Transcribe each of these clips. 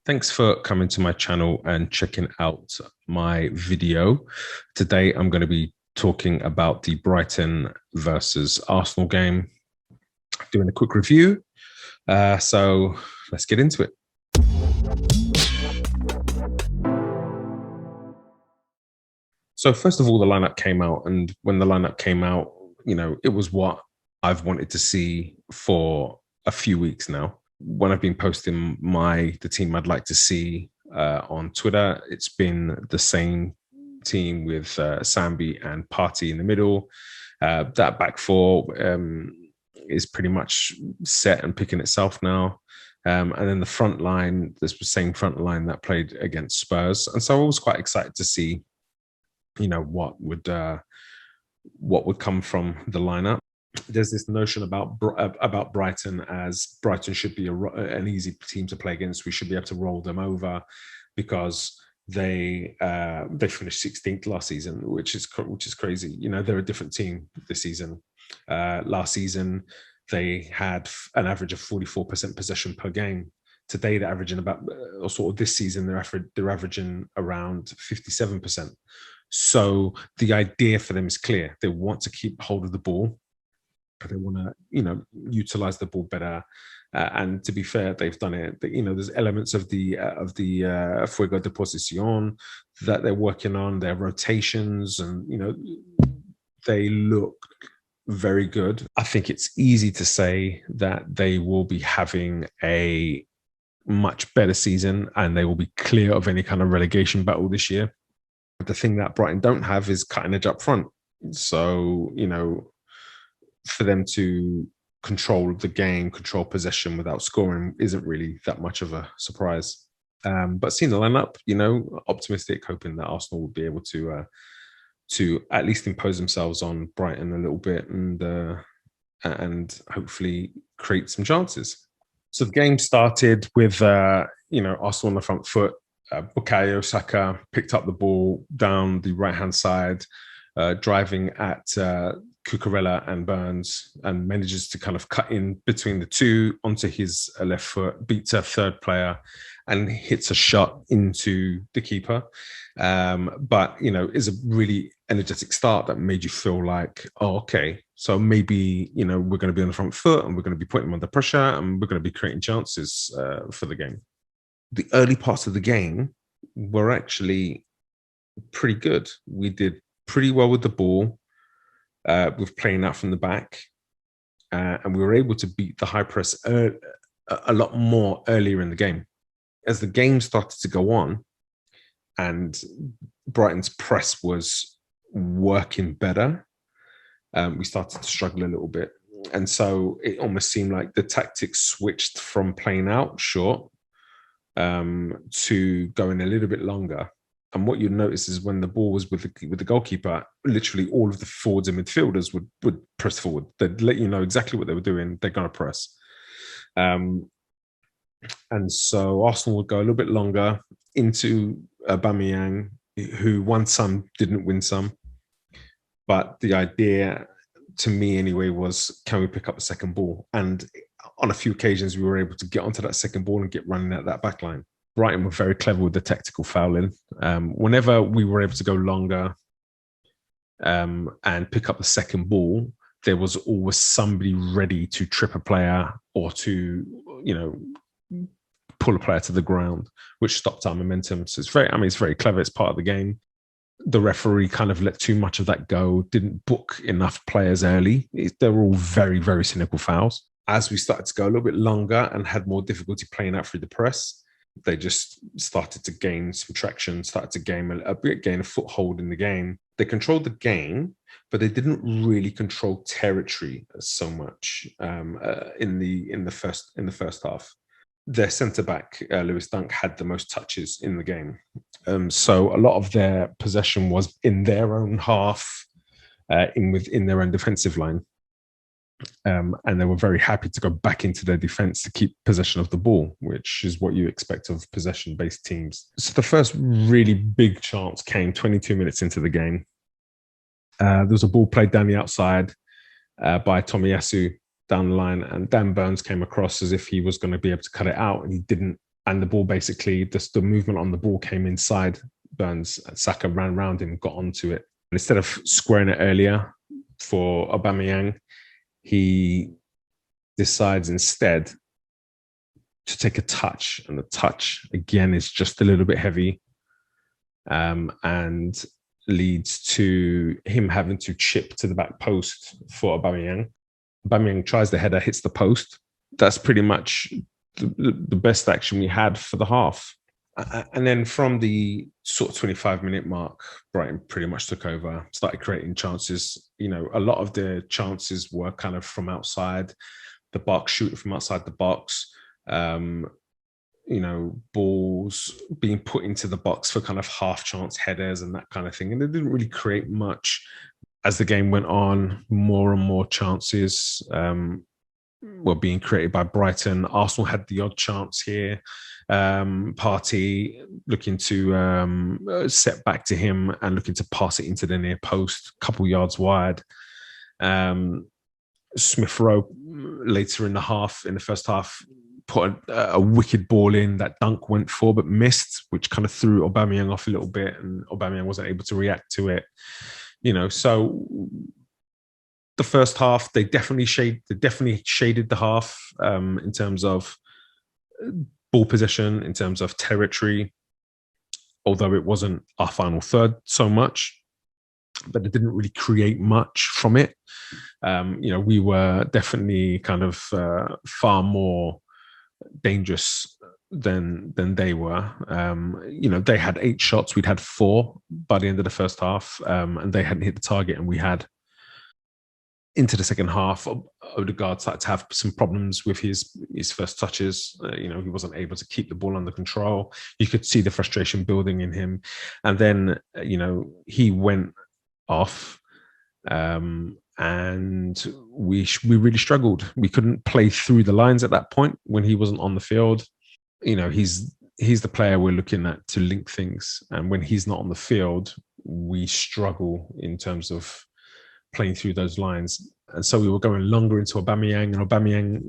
Thanks for coming to my channel and checking out my video. Today, I'm going to be talking about the Brighton versus Arsenal game, doing a quick review. So let's get into it. So first of all, the lineup came out, and when the lineup came out, it was what I've wanted to see for a few weeks now. When I've been posting the team I'd like to see on Twitter, it's been the same team with Sambi and Partey in the middle. That back four is pretty much set and picking itself now. And then the front line, this was the same front line that played against Spurs. And so I was quite excited to see, what would come from the lineup. There's this notion about Brighton, as Brighton should be an easy team to play against. We should be able to roll them over because they finished 16th last season, which is crazy. They're a different team this season. Last season they had an average of 44% possession per game. Today they're averaging this season they're averaging around 57%. So the idea for them is clear. They want to keep hold of the ball. They want to, utilize the ball better. And to be fair, they've done it. There's elements of the fuego de posición that they're working on, their rotations, and they look very good. I think it's easy to say that they will be having a much better season and they will be clear of any kind of relegation battle this year. The thing that Brighton don't have is cutting edge up front. So, for them to control the game, control possession without scoring isn't really that much of a surprise. But seeing the lineup, optimistic, hoping that Arsenal will be able to at least impose themselves on Brighton a little bit and hopefully create some chances. So the game started with Arsenal on the front foot. Bukayo Saka picked up the ball down the right-hand side, driving at Cucurella and Burns, and manages to kind of cut in between the two onto his left foot, beats a third player, and hits a shot into the keeper. But is a really energetic start that made you feel like, oh, okay, so maybe we're going to be on the front foot and we're going to be putting them under pressure and we're going to be creating chances for the game. The early parts of the game were actually pretty good. We did pretty well with the ball, with playing out from the back, and we were able to beat the high press a lot more earlier in the game. As the game started to go on and Brighton's press was working better, we started to struggle a little bit. And so it almost seemed like the tactics switched from playing out short to going a little bit longer. And what you'd notice is when the ball was with the goalkeeper, literally all of the forwards and midfielders would press forward. They'd let you know exactly what they were doing. They're going to press. And so Arsenal would go a little bit longer into Aubameyang, who won some, didn't win some. But the idea, to me anyway, was, can we pick up a second ball? And on a few occasions, we were able to get onto that second ball and get running at that back line. Brighton were very clever with the tactical fouling. Whenever we were able to go longer and pick up the second ball, there was always somebody ready to trip a player or to, pull a player to the ground, which stopped our momentum. So it's very clever. It's part of the game. The referee kind of let too much of that go, didn't book enough players early. They were all very, very cynical fouls. As we started to go a little bit longer and had more difficulty playing out through the press, they just started to gain some traction, started to gain a foothold in the game. They controlled the game, but they didn't really control territory so much in the first half. Their centre back, Lewis Dunk, had the most touches in the game. So a lot of their possession was in their own half, within their own defensive line. And they were very happy to go back into their defense to keep possession of the ball, which is what you expect of possession-based teams. So the first really big chance came 22 minutes into the game. There was a ball played down the outside by Tomiyasu down the line, and Dan Burns came across as if he was going to be able to cut it out, and he didn't. and the ball basically, the movement on the ball came inside Burns. Saka ran round him, got onto it. And instead of squaring it earlier for Aubameyang, he decides instead to take a touch, and the touch again is just a little bit heavy, and leads to him having to chip to the back post for Aubameyang. Aubameyang tries the header, hits the post. That's pretty much the best action we had for the half. And then from the sort of 25-minute mark, Brighton pretty much took over, started creating chances. A lot of the chances were kind of from outside the box, shooting from outside the box. Balls being put into the box for kind of half chance headers and that kind of thing. And they didn't really create much. As the game went on, more and more chances were being created by Brighton. Arsenal had the odd chance here. Partey looking to set back to him and looking to pass it into the near post, a couple yards wide. Smith Rowe later in the first half, put a wicked ball in that Dunk went for but missed, which kind of threw Aubameyang off a little bit, and Aubameyang wasn't able to react to it. So the first half they definitely shaded the half in terms of ball possession, in terms of territory, although it wasn't our final third so much, but it didn't really create much from it. We were definitely kind of far more dangerous than they were. They had 8 shots, we'd had 4 by the end of the first half, and they hadn't hit the target, and we had. Into the second half, Odegaard started to have some problems with his first touches. He wasn't able to keep the ball under control. You could see the frustration building in him, and then he went off, and we really struggled. We couldn't play through the lines at that point when he wasn't on the field. He's the player we're looking at to link things, and when he's not on the field, we struggle in terms of playing through those lines. And so we were going longer into Aubameyang, and Aubameyang,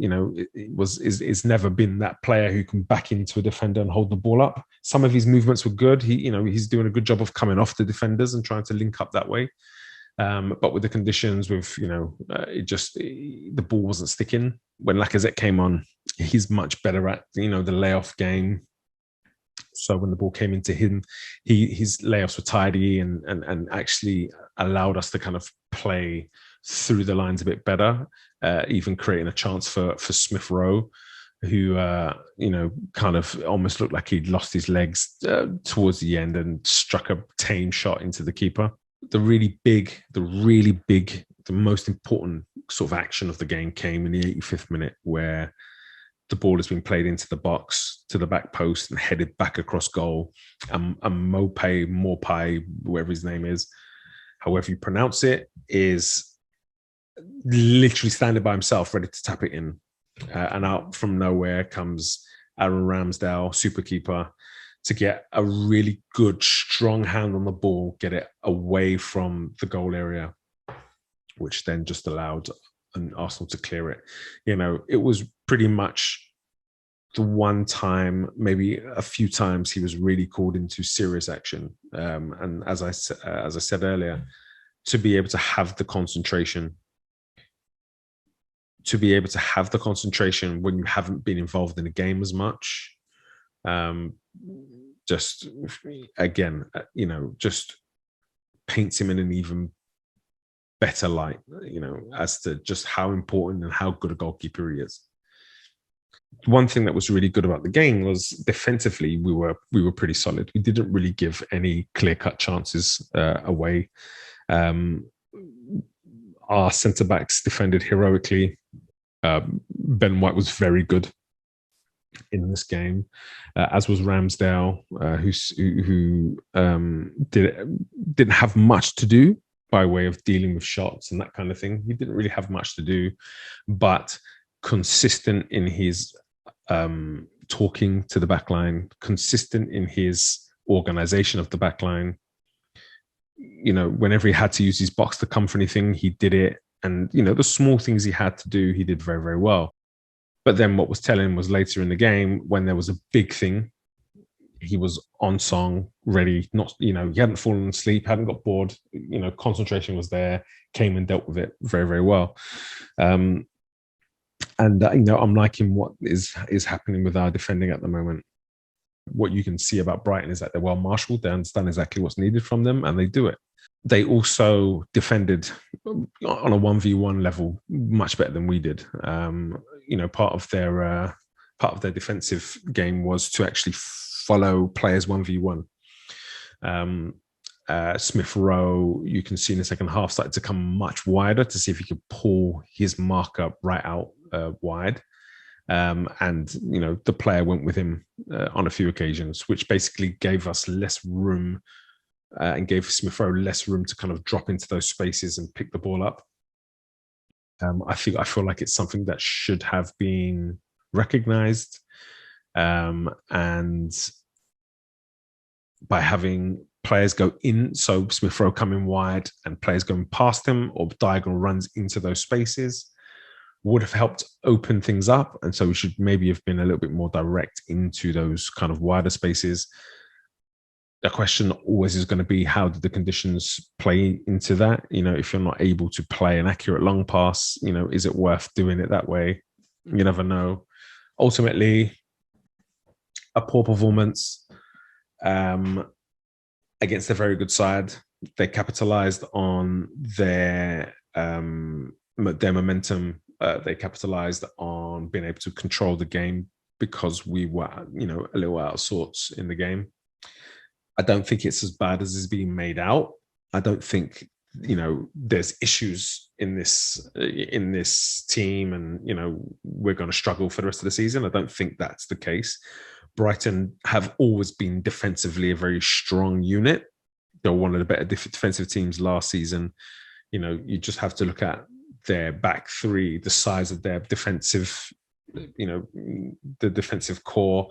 is never been that player who can back into a defender and hold the ball up. Some of his movements were good. He's doing a good job of coming off the defenders and trying to link up that way. But with the conditions, the ball wasn't sticking. When Lacazette came on, he's much better at, the layoff game. So when the ball came into him, his layoffs were tidy and actually allowed us to kind of play through the lines a bit better, even creating a chance for Smith Rowe, who kind of almost looked like he'd lost his legs towards the end and struck a tame shot into the keeper. The really big, the most important sort of action of the game came in the 85th minute, where the ball has been played into the box, to the back post, and headed back across goal. And Morpay, whoever his name is, however you pronounce it, is literally standing by himself, ready to tap it in. And out from nowhere comes Aaron Ramsdale, super keeper, to get a really good, strong hand on the ball, get it away from the goal area, which then just allowed Arsenal to clear it. It was pretty much the one time, maybe a few times, he was really called into serious action. And as I said earlier, to be able to have the concentration, when you haven't been involved in a game as much, just paints him in an even better light, as to just how important and how good a goalkeeper he is. One thing that was really good about the game was defensively, we were pretty solid. We didn't really give any clear-cut chances away. Our centre-backs defended heroically. Ben White was very good in this game, as was Ramsdale, who didn't have much to do by way of dealing with shots and that kind of thing. He didn't really have much to do, but consistent in his talking to the backline, consistent in his organisation of the backline. Whenever he had to use his box to come for anything, he did it. And, the small things he had to do, he did very, very well. But then what was telling was later in the game, when there was a big thing, he was on song, ready, not, he hadn't fallen asleep, hadn't got bored, concentration was there, came and dealt with it very, very well. And I'm liking what is happening with our defending at the moment. What you can see about Brighton is that they're well marshaled, they understand exactly what's needed from them, and they do it. They also defended on a 1v1 level much better than we did. Part of their defensive game was to actually follow players 1v1. Smith Rowe, you can see in the second half, started to come much wider to see if he could pull his marker right out wide. And the player went with him on a few occasions, which basically gave us less room and gave Smith Rowe less room to kind of drop into those spaces and pick the ball up. I feel like it's something that should have been recognised, and by having players go in, so Smith Rowe coming wide and players going past him or diagonal runs into those spaces, would have helped open things up. And so we should maybe have been a little bit more direct into those kind of wider spaces. The question always is going to be, how do the conditions play into that? If you're not able to play an accurate long pass, is it worth doing it that way? You never know. Ultimately, a poor performance against a very good side. They capitalized on their momentum. They capitalized on being able to control the game because we were, a little out of sorts in the game. I don't think it's as bad as is being made out. I don't think, there's issues in this team and, we're going to struggle for the rest of the season. I don't think that's the case. Brighton have always been defensively a very strong unit. They're one of the better defensive teams last season. You just have to look at their back three, the size of their defensive, the defensive core,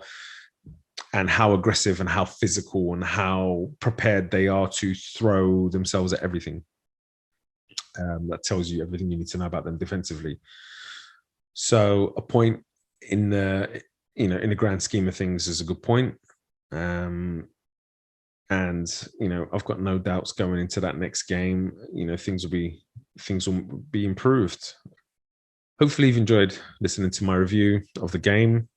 and how aggressive and how physical and how prepared they are to throw themselves at everything. That tells you everything you need to know about them defensively. So a point in the grand scheme of things is a good point. And I've got no doubts going into that next game. Things will be improved. Hopefully you've enjoyed listening to my review of the game.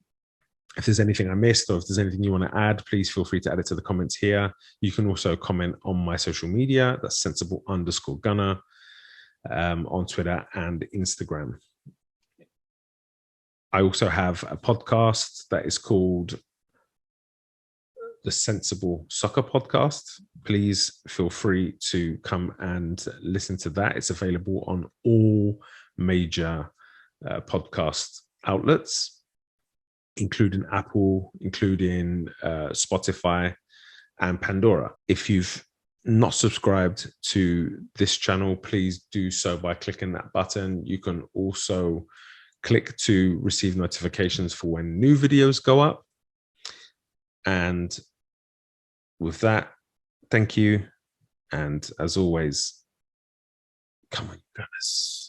If there's anything I missed, or if there's anything you want to add, please feel free to add it to the comments here. You can also comment on my social media. That's sensible_gunner on Twitter and Instagram. I also have a podcast that is called the Sensible Soccer Podcast. Please feel free to come and listen to that. It's available on all major podcast outlets, including Apple, including Spotify and Pandora. If you've not subscribed to this channel, please do so by clicking that button. You can also click to receive notifications for when new videos go up. And with that, thank you. And as always, come on, guys.